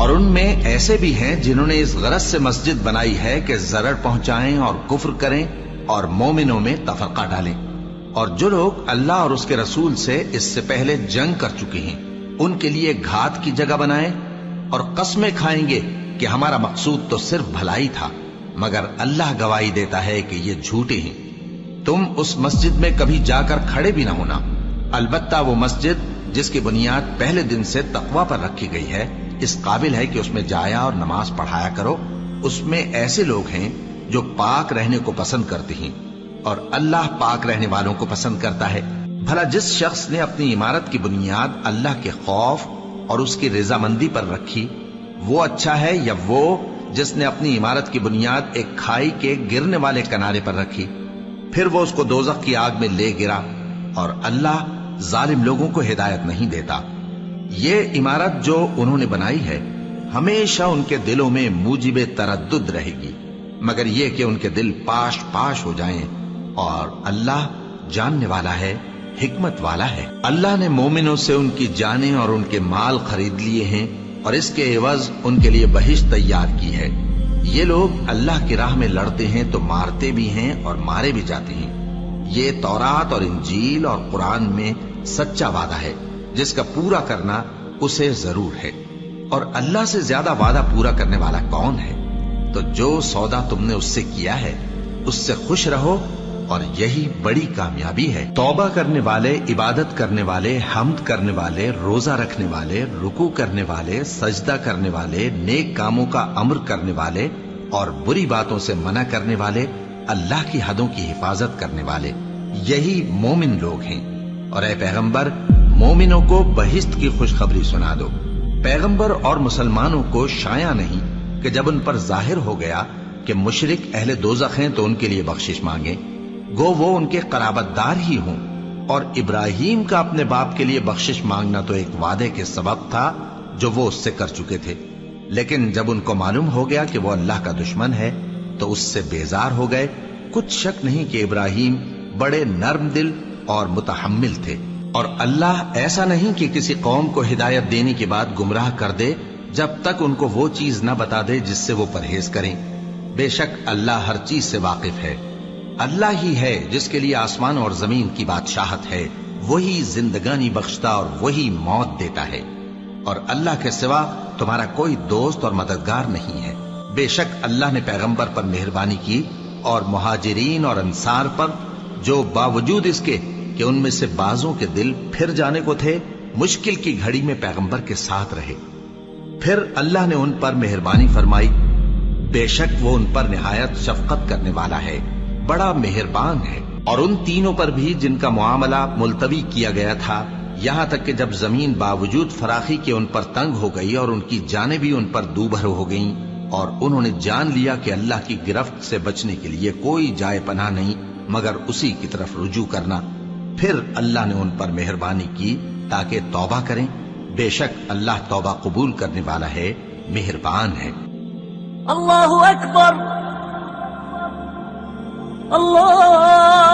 اور ان میں ایسے بھی ہیں جنہوں نے اس غرض سے مسجد بنائی ہے کہ ضرر پہنچائیں اور کفر کریں اور مومنوں میں تفرقہ ڈالیں، اور جو لوگ اللہ اور اس کے رسول سے اس سے پہلے جنگ کر چکے ہیں ان کے لیے گھات کی جگہ بنائیں اور قسمیں کھائیں گے کہ ہمارا مقصود تو صرف بھلائی تھا، مگر اللہ گواہی دیتا ہے کہ یہ جھوٹے ہیں۔ تم اس مسجد میں کبھی جا کر کھڑے بھی نہ ہونا، البتہ وہ مسجد جس کی بنیاد پہلے دن سے تقوی پر رکھی گئی ہے اس قابل ہے کہ اس میں جایا اور نماز پڑھایا کرو۔ اس میں ایسے لوگ ہیں جو پاک رہنے کو پسند کرتے ہیں اور اللہ پاک رہنے والوں کو پسند کرتا ہے۔ بھلا جس شخص نے اپنی عمارت کی بنیاد اللہ کے خوف اور اس کی رضامندی پر رکھی وہ اچھا ہے، یا وہ جس نے اپنی عمارت کی بنیاد ایک کھائی کے گرنے والے کنارے پر رکھی، پھر وہ اس کو دوزخ کی آگ میں لے گرا، اور اللہ ظالم لوگوں کو ہدایت نہیں دیتا۔ یہ عمارت جو انہوں نے بنائی ہے ہمیشہ ان کے دلوں میں موجب تردد رہے گی، مگر یہ کہ ان کے دل پاش پاش ہو جائیں، اور اللہ جاننے والا ہے، حکمت والا ہے۔ اللہ نے مومنوں سے ان کی جانیں اور ان کے مال خرید لیے ہیں، اور اس کے عوض ان کے لیے بہشت تیار کی ہے۔ یہ لوگ اللہ کی راہ میں لڑتے ہیں تو مارتے بھی ہیں اور مارے بھی جاتے ہیں۔ یہ تورات اور انجیل اور قرآن میں سچا وعدہ ہے جس کا پورا کرنا اسے ضرور ہے، اور اللہ سے زیادہ وعدہ پورا کرنے والا کون ہے؟ تو جو سودا تم نے اس سے کیا ہے اس سے خوش رہو، اور یہی بڑی کامیابی ہے۔ توبہ کرنے والے، عبادت کرنے والے، حمد کرنے والے، روزہ رکھنے والے، رکوع کرنے والے، سجدہ کرنے والے، نیک کاموں کا امر کرنے والے اور بری باتوں سے منع کرنے والے، اللہ کی حدوں کی حفاظت کرنے والے، یہی مومن لوگ ہیں۔ اور اے پیغمبر، مومنوں کو بہشت کی خوشخبری سنا دو۔ پیغمبر اور مسلمانوں کو شایع نہیں کہ جب ان پر ظاہر ہو گیا کہ مشرک اہل دوزخ ہیں تو ان کے لیے بخشش مانگیں، گو وہ ان کے قرابت دار ہی ہوں۔ اور ابراہیم کا اپنے باپ کے لیے بخشش مانگنا تو ایک وعدے کے سبب تھا جو وہ اس سے کر چکے تھے، لیکن جب ان کو معلوم ہو گیا کہ وہ اللہ کا دشمن ہے تو اس سے بیزار ہو گئے۔ کچھ شک نہیں کہ ابراہیم بڑے نرم دل اور متحمل تھے، اور اللہ ایسا نہیں کہ کسی قوم کو ہدایت دینے کے بعد گمراہ کر دے جب تک ان کو وہ چیز نہ بتا دے جس سے وہ پرہیز کریں۔ بے شک اللہ ہر چیز سے واقف ہے۔ اللہ ہی ہے جس کے لیے آسمان اور زمین کی بادشاہت ہے، وہی زندگانی بخشتا اور وہی موت دیتا ہے، اور اللہ کے سوا تمہارا کوئی دوست اور مددگار نہیں ہے۔ بے شک اللہ نے پیغمبر پر مہربانی کی اور مہاجرین اور انصار پر، جو باوجود اس کے کہ ان میں سے بعضوں کے دل پھر جانے کو تھے مشکل کی گھڑی میں پیغمبر کے ساتھ رہے۔ پھر اللہ نے ان پر مہربانی فرمائی، بے شک وہ ان پر نہایت شفقت کرنے والا ہے، بڑا مہربان ہے۔ اور ان تینوں پر بھی جن کا معاملہ ملتوی کیا گیا تھا، یہاں تک کہ جب زمین باوجود فراخی کے ان پر تنگ ہو گئی اور ان کی جانیں بھی ان پر دوبھر ہو گئیں، اور انہوں نے جان لیا کہ اللہ کی گرفت سے بچنے کے لیے کوئی جائے پناہ نہیں مگر اسی کی طرف رجوع کرنا، پھر اللہ نے ان پر مہربانی کی تاکہ توبہ کریں۔ بے شک اللہ توبہ قبول کرنے والا ہے، مہربان ہے۔ اللہ اکبر، اللہ